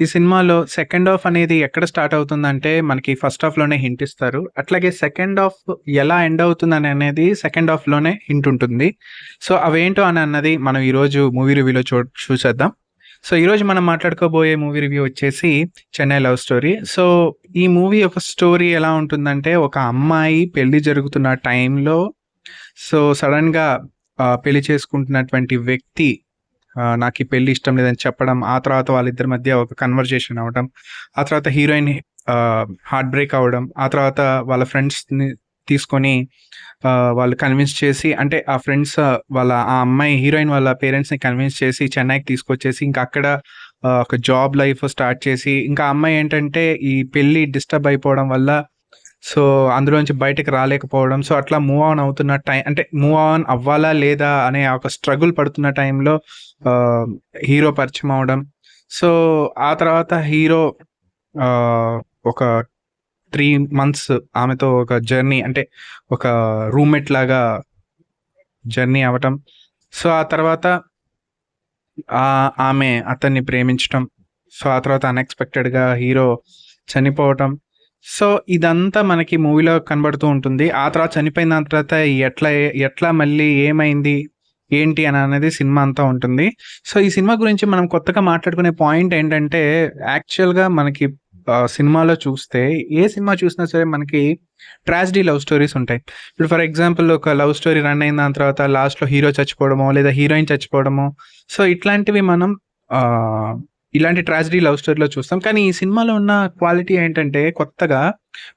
ఈ సినిమాలో second half అనేది ఎక్కడ స్టార్ట్ అవుతుందంటే, మనకి ఫస్ట్ హాఫ్‌లోనే హింట్ ఇస్తారు. అట్లాగే సెకండ్ హాఫ్ ఎలా ఎండ్ అవుతుందని అనేది సెకండ్ హాఫ్‌లోనే హింట్ ఉంటుంది. సో, అవేంటో అని అన్నది మనం ఈరోజు మూవీ రివ్యూలో చూసేద్దాం. సో, ఈరోజు మనం మాట్లాడుకోబోయే మూవీ రివ్యూ వచ్చేసి 'చెన్నై లవ్ స్టోరీ'. సో, ఈ మూవీ యొక్క స్టోరీ ఎలా ఉంటుందంటే, ఒక అమ్మాయి పెళ్లి జరుగుతున్న టైంలో సడెన్‌గా పెళ్లి చేసుకుంటున్నటువంటి వ్యక్తి నాకీ పెళ్లి ఇష్టం లేదని చెప్పడం, ఆ తర్వాత వాళ్ళిద్దరి మధ్య ఒక కన్వర్జేషన్ అవ్వడం, ఆ తర్వాత హీరోయిన్ హార్ట్ బ్రేక్ అవ్వడం, ఆ తర్వాత వాళ్ళ ఫ్రెండ్స్‌ని తీసుకొని వాళ్ళు కన్విన్స్ చేసి అంటే ఆ ఫ్రెండ్స్ ఆ అమ్మాయి హీరోయిన్ వాళ్ళ పేరెంట్స్‌ని కన్విన్స్ చేసి చెన్నైకి తీసుకొచ్చేసి ఇంకా అక్కడ ఒక జాబ్ లైఫ్ స్టార్ట్ చేసి, ఇంకా అమ్మాయి ఏంటంటే ఈ పెళ్లి డిస్టర్బ్ అయిపోవడం వల్ల సో, అందులోంచి బయటకి రాలేకపోవడం. సో, అట్లా మూవ్ ఆన్ అవుతున్న అంటే మూవ్ ఆన్ అవ్వాలా? లేదా? అనే ఒక స్ట్రగుల్ పడుతున్న టైంలో ఆహ్, హీరో పరిచయం అవ్వడం. సో, ఆ తర్వాత హీరో ఒక 3 మంత్స్ ఆమెతో ఒక జర్నీ అంటే ఒక రూమ్‌మేట్ లాగా జర్నీ అవ్వటం. సో, ఆ తర్వాత ఆమె అతన్ని ప్రేమించటం. సో, ఆ తర్వాత అన్‌ఎక్స్‌పెక్టెడ్‌గా హీరో చనిపోవటం. సో, ఇదంతా మనకి మూవీలో కనబడుతూ ఉంటుంది. ఆ తర్వాత చనిపోయిన దాని తర్వాత ఎట్లా మళ్ళీ ఏమైంది? ఏంటి? అని అనేది సినిమా అంతా ఉంటుంది. సో, ఈ సినిమా గురించి మనం కొత్తగా మాట్లాడుకునే పాయింట్ ఏంటంటే, యాక్చువల్‌గా మనకి సినిమాలో చూస్తే ఏ సినిమా చూసినా సరే మనకి ట్రాజడీ లవ్ స్టోరీస్ ఉంటాయి. ఇప్పుడు ఫర్ ఎగ్జాంపుల్ ఒక లవ్ స్టోరీ రన్ అయిన దాని తర్వాత లాస్ట్‌లో హీరో చచ్చిపోవడమో, లేదా హీరోయిన్ చచ్చిపోవడమో, సో, ఇట్లాంటివి మనం ఆహ్, ఇలాంటి ట్రాజడీ లవ్ స్టోరీలో చూస్తాం. కానీ ఈ సినిమాలో ఉన్న క్వాలిటీ ఏంటంటే కొత్తగా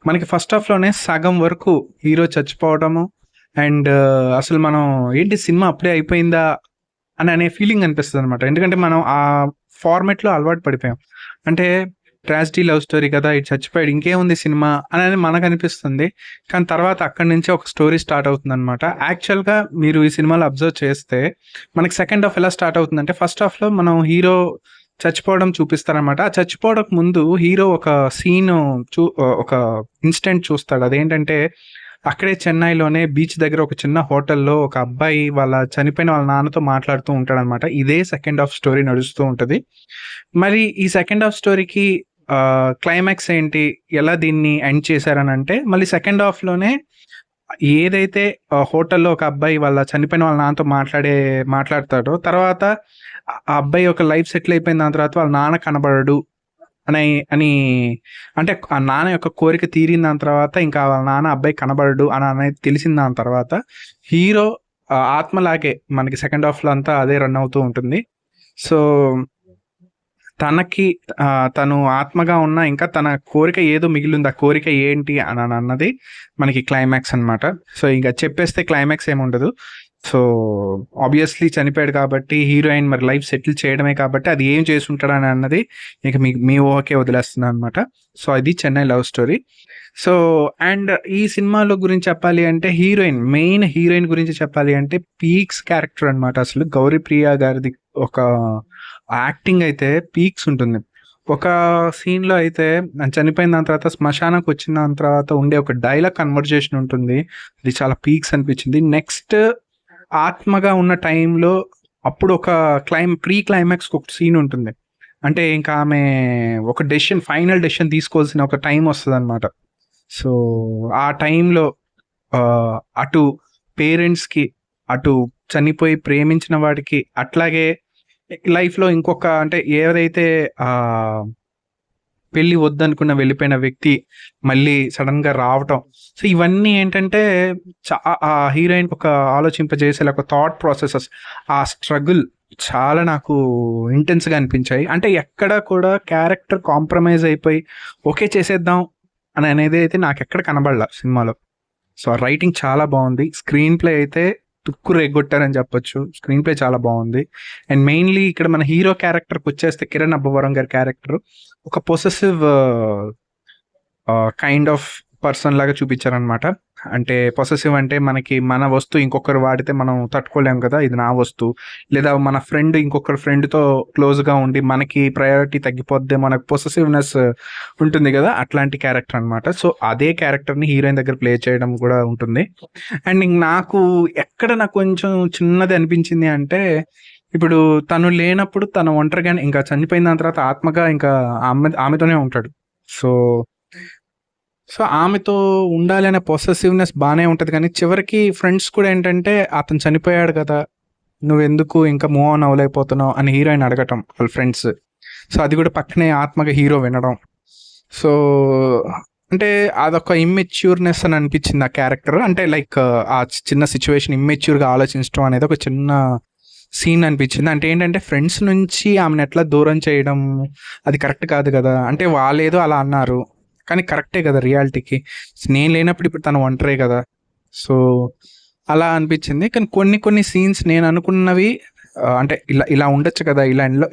మనకి ఫస్ట్ హాఫ్‌లోనే సగం వరకు హీరో చచ్చిపోవడము అండ్ అసలు మనం ఏంటి సినిమా అప్పుడే అయిపోయిందా అనే ఫీలింగ్ అనిపిస్తదనమాట. ఎందుకంటే మనం ఆ ఫార్మాట్‌లో అలవాటు పడిపోయాం. అంటే ట్రాజడీ లవ్ స్టోరీ కదా! ఈడు చచ్చిపోయాడు ఇంకేముంది సినిమా అని మనకనిపిస్తుంది. కానీ తర్వాత అక్కడి నుంచే ఒక స్టోరీ స్టార్ట్ అవుతుందనమాట. యాక్చువల్‌గా మీరు ఈ సినిమాలో అబ్జర్వ్ చేస్తే మనకి సెకండ్ హాఫ్ ఎలా స్టార్ట్ అవుతుందంటే ఫస్ట్ హాఫ్‌లో మనం హీరో చచ్చిపోవడం చూపిస్తారనమాట. ఆ చచ్చిపోవడానికి ముందు హీరో ఒక సీను ఒక ఇన్సిడెంట్ చూస్తాడు. అదేంటంటే అక్కడే చెన్నైలోనే బీచ్ దగ్గర ఒక చిన్న హోటల్‌లో ఒక అబ్బాయి చనిపోయిన వాళ్ళ నాన్నతో మాట్లాడుతూ ఉంటాడనమాట. ఇదే సెకండ్ హాఫ్ స్టోరీ నడుస్తూ ఉంటది. మరి ఈ సెకండ్ హాఫ్ స్టోరీకి క్లైమాక్స్ ఏంటి? ఎలా దీన్ని ఎండ్ చేశారనంటే మళ్ళీ సెకండ్ హాఫ్‌లోనే ఏదైతే హోటల్‌లో ఒక అబ్బాయి చనిపోయిన వాళ్ళ నాన్నతో మాట్లాడతాడో తర్వాత ఆ అబ్బాయి యొక్క లైఫ్ సెటిల్ అయిపోయిన దాని తర్వాత వాళ్ళ నాన్న కనబడడు అని అని అంటే ఆ నాన్న యొక్క కోరిక తీరిన దాని తర్వాత ఇంకా వాళ్ళ నాన్న అబ్బాయికి కనబడడు అనేది తెలిసిన దాని తర్వాత హీరో ఆత్మలాగే మనకి సెకండ్ హాఫ్‌లో అంతా అదే రన్ అవుతూ ఉంటుంది. సో, తనకి తను ఆత్మగా ఉన్న ఇంకా తన కోరిక ఏదో మిగిలుంది. ఆ కోరిక ఏంటి అన్నది మనకి క్లైమాక్స్ అనమాట. సో, ఇంక చెప్పేస్తే క్లైమాక్స్ ఏముండదు. సో, ఆబ్వియస్‌లీ చనిపోయాడు కాబట్టి హీరోయిన్ మరి లైఫ్ సెటిల్ చేయడమే కాబట్టి అది ఏం చేసుంటాడని అన్నది ఇక మీ ఊహకే వదిలేస్తున్నాననమాట. సో, అది 'Chennai love story'. So, and ఈ సినిమాలో గురించి చెప్పాలి అంటే మెయిన్ హీరోయిన్ గురించి చెప్పాలి అంటే పీక్స్ క్యారెక్టర్ అనమాట అసలు. 'గౌరీప్రియ' గారిది ఒక యాక్టింగ్ అయితే పీక్స్ ఉంటుంది. ఒక సీన్‌లో అయితే చనిపోయిన దాని తర్వాత శ్మశానంకొచ్చిన దాని తర్వాత ఉండే ఒక డైలాగ్ కన్వర్జేషన్ ఉంటుంది. అది చాలా పీక్స్ అనిపించింది. నెక్స్ట్ ఆత్మగా ఉన్న టైంలో అప్పుడు ఒక ప్రీ క్లైమాక్స్‌కి ఒక సీన్ ఉంటుంది. అంటే ఇంకా ఆమె ఒక ఫైనల్ డెసిషన్ తీసుకోవాల్సిన ఒక టైం వస్తదనమాట. సో, ఆ టైంలో అటు పేరెంట్స్‌కి, అటు చనిపోయి ప్రేమించిన వాడికి, అట్లాగే లైఫ్‌లో ఇంకొక అంటే ఏదైతే ఆహ్, పెళ్లి వద్దనుకున్న వెళ్ళిపోయిన వ్యక్తి మళ్ళీ సడెన్‌గా రావటం. సో, ఇవన్నీ ఏంటంటే ఆ హీరోయిన్‌కి ఒక ఆలోచింపజేసేలా ఒక థాట్ ప్రాసెసెస్ ఆ స్ట్రగుల్ చాలా నాకు ఇంటెన్స్‌గా అనిపించాయి. అంటే ఎక్కడ కూడా క్యారెక్టర్ కాంప్రమైజ్ అయిపోయి ఓకే చేసేద్దాం అనేది అయితే నాకెక్కడ కనబడలా సినిమాలో. సో, ఆ రైటింగ్ చాలా బావుంది. స్క్రీన్ ప్లే అయితే తుక్కు రేగొట్టారని చెప్పొచ్చు. స్క్రీన్ ప్లే చాలా బావుంది. అండ్ మెయిన్‌లీ ఇక్కడ మన హీరో క్యారెక్టర్‌కొచ్చేస్తే 'కిరణ్ అబ్బవరం' గారి క్యారెక్టర్ ఒక పొసెసివ్ కైండ్ ఆఫ్ పర్సన్ లాగా చూపిచ్చారనమాట. అంటే పొసెసివ్ అంటే మనకి మన వస్తువు ఇంకొకరు వాడితే మనం తట్టుకోలేం కదా! ఇది నా వస్తువు. లేదా మన ఫ్రెండ్ ఇంకొకరి ఫ్రెండ్‌తో క్లోజ్‌గా ఉండి మనకి ప్రయారిటీ తగ్గిపోద్దేమో అనే పొసెసివ్‌నెస్ ఉంటుంది గదా! అట్లాంటి క్యారెక్టర్ అనమాట. సో, అదే క్యారెక్టర్‌ని హీరోయిన్ దగ్గర ప్లే చేయడం గూడా ఉంటుంది. అండ్ నాకు కొంచెం చిన్నది అనిపించింది అంటే ఇప్పుడు తను లేనప్పుడు తను ఒంటరిగానే ఇంకా చనిపోయిన దాని తర్వాత ఆత్మగా ఇంకా ఆమెతోనే ఉంటాడు. సో సో ఆమెతో ఉండాలి అనే పొసెసివ్‌నెస్ బానే ఉంటది కానీ, చివరికి ఫ్రెండ్స్ కూడా ఏంటంటే, "అతను చనిపోయాడు కదా! నువ్వెందుకు ఇంకా మూవ్ ఆన్ అవ్వలేకపోతున్నావు" అని హీరోయిన్ అడగటం వాళ్ళ ఫ్రెండ్స్. సో అది కూడా పక్కనే ఆత్మగా హీరో వినడం. సో అంటే అదొక ఇమ్మెచ్యూర్‌నెస్ అని అనిపించింది ఆ క్యారెక్టర్. అంటే లైక్ ఆ చిన్న సిట్యుయేషన్ ఇమ్మెచ్యూర్‌గా ఆలోచించడం అనేది ఒక చిన్న సీన్ అనిపించింది. అంటే ఏంటంటే ఫ్రెండ్స్ నుంచి ఆమెను ఎట్లా దూరం చేయడం అది కరెక్ట్ కాదు కదా! అంటే వాళ్ళేదో అలా అన్నారు. కానీ కరెక్టే కదా రియాలిటీకి. నేను లేనప్పుడు ఇప్పుడు తను ఒంటరే కదా! సో అలా అనిపించింది. కానీ కొన్ని కొన్ని సీన్స్ నేను అనుకున్నవి అంటే ఇలా ఇలా ఉండొచ్చు కదా!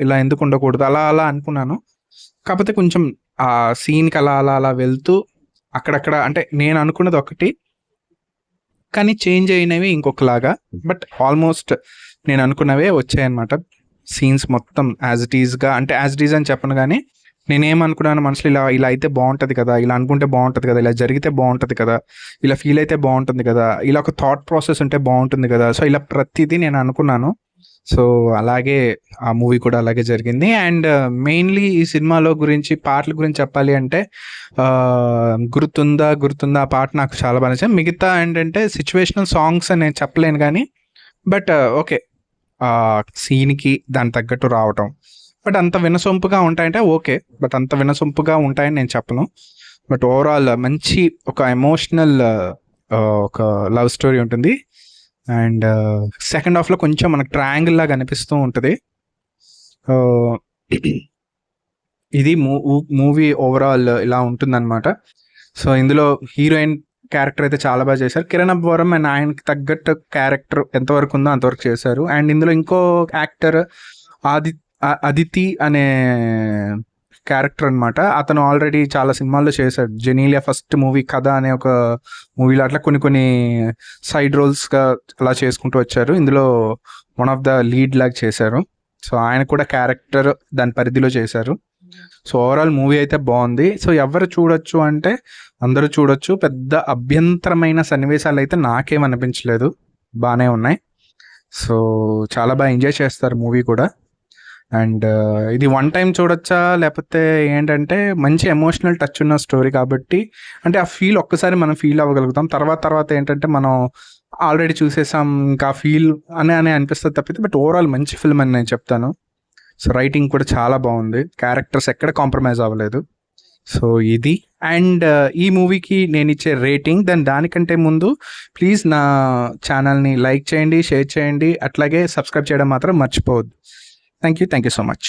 ఇలా ఎందుకు ఉండకూడదు అలా అలా అనుకున్నాను. కాకపోతే కొంచెం ఆ సీన్‌కి అలా అలా అలా వెళ్తూ అక్కడక్కడ అంటే నేను అనుకున్నది ఒకటి. కానీ చేంజ్ అయినవి ఇంకొకలాగా. బట్ ఆల్మోస్ట్ నేను అనుకున్నవే వచ్చాయన్నమాట. సీన్స్ మొత్తం యాజ్ ఇట్ ఈస్‌గా అంటే యాజ్ ఇట్ ఈజ్ అని చెప్పను గానీ, నేనేమనుకున్నాను మనసులో ఇలా ఇలా అయితే బావుంటది కదా! ఇలా అనుకుంటే బావుంటది కదా! ఇలా జరిగితే బావుంటది కదా! ఇలా ఫీల్ అయితే బావుంటుంది కదా! ఇలా ఒక థాట్ ప్రాసెస్ ఉంటే బావుంటుంది కదా! సో, ఇలా ప్రతీదీ నేను అనుకున్నాను. సో, అలాగే ఆ మూవీ కూడా అలాగే జరిగింది. అండ్ మెయిన్‌లీ ఈ సినిమాలో గురించి పాటల గురించి చెప్పాలి అంటే 'గుర్తుందా గుర్తుందా' ఆ పాట నాకు చాలా బాగా నచ్చింది. మిగతా ఏంటంటే సిట్యుయేషనల్ సాంగ్స్ అని నేను చెప్పలేను గానీ, బట్ ఓకే. సీన్‌కి దానికి తగ్గట్టు రావటం. బట్ అంత వినసొంపుగా ఉంటాయంటే ఓకే. బట్ అంత వినసొంపుగా ఉంటాయని నేను చెప్పను. బట్ ఓవరాల్ మంచి ఒక ఎమోషనల్ ఒక లవ్ స్టోరీ ఉంటుంది. అండ్ సెకండ్ హాఫ్‌లో కొంచెం మనకు ట్రయాంగిల్ లాగా అనిపిస్తూ ఉంటది. ఆహ్, ఇది మూవీ ఓవరాల్ ఇలా ఉంటుందన్నమాట. సో, ఇందులో హీరోయిన్ క్యారెక్టర్ అయితే చాలా బాగా చేశారు. కిరణ్ అబ్బవరం అండ్ ఆయనకి తగ్గట్టు క్యారెక్టర్ ఎంతవరకు ఉందో అంతవరకు చేశారు. అండ్ ఇందులో ఇంకో యాక్టర్ ఆది అదితి అనే క్యారెక్టర్ అనమాట. అతను ఆల్రెడీ చాలా సినిమాల్లో చేశాడు. 'జెనీలియా' ఫస్ట్ మూవీ 'కథ' అనే ఒక మూవీలో అట్లా కొన్ని కొన్ని సైడ్ రోల్స్‌గా అలా చేసుకుంటూ వచ్చారు. ఇందులో వన్ ఆఫ్ ద లీడ్ లాగా చేశారు. సో, ఆయన కూడా క్యారెక్టర్ దాని పరిధిలో చేశారు. సో, ఓవరాల్ మూవీ అయితే బావుంది. సో, ఎవరు చూడొచ్చు అంటే అందరూ చూడొచ్చు. పెద్ద అభ్యంతరమైన సన్నివేశాలైతే నాకేం అనిపించలేదు. బానే ఉన్నాయి. సో, చాలా బాగా ఎంజాయ్ చేస్తారు మూవీ కూడా. అండ్ ఇది వన్ టైమ్ చూడొచ్చా? లేపోతే ఏంటంటే మంచి ఎమోషనల్ టచ్ ఉన్న స్టోరీ కాబట్టి అంటే ఆ ఫీల్ ఒక్కసారి మనం ఫీల్ అవ్వగలుగుతాం. తర్వాత ఏంటంటే మనం ఆల్రెడీ చూసేసాం ఇంకా ఫీల్ అని అనిపిస్తది తప్పితే బట్ ఓవరాల్ మంచి ఫిల్మ్ అని నేను చెప్తాను. సో, రైటింగ్ కూడా చాలా బావుంది. క్యారెక్టర్స్ ఎక్కడ కాంప్రమైజ్ అవ్వలేదు. సో, ఇది అండ్ ఈ మూవీకి నేనిచ్చే రేటింగ్ దానికంటే ముందు ప్లీజ్ నా ఛానల్‌ని లైక్ చేయండి, షేర్ చేయండి. అట్లాగే సబ్స్క్రైబ్ చేయడం మాత్రం మర్చిపోవద్దు. Thank you so much.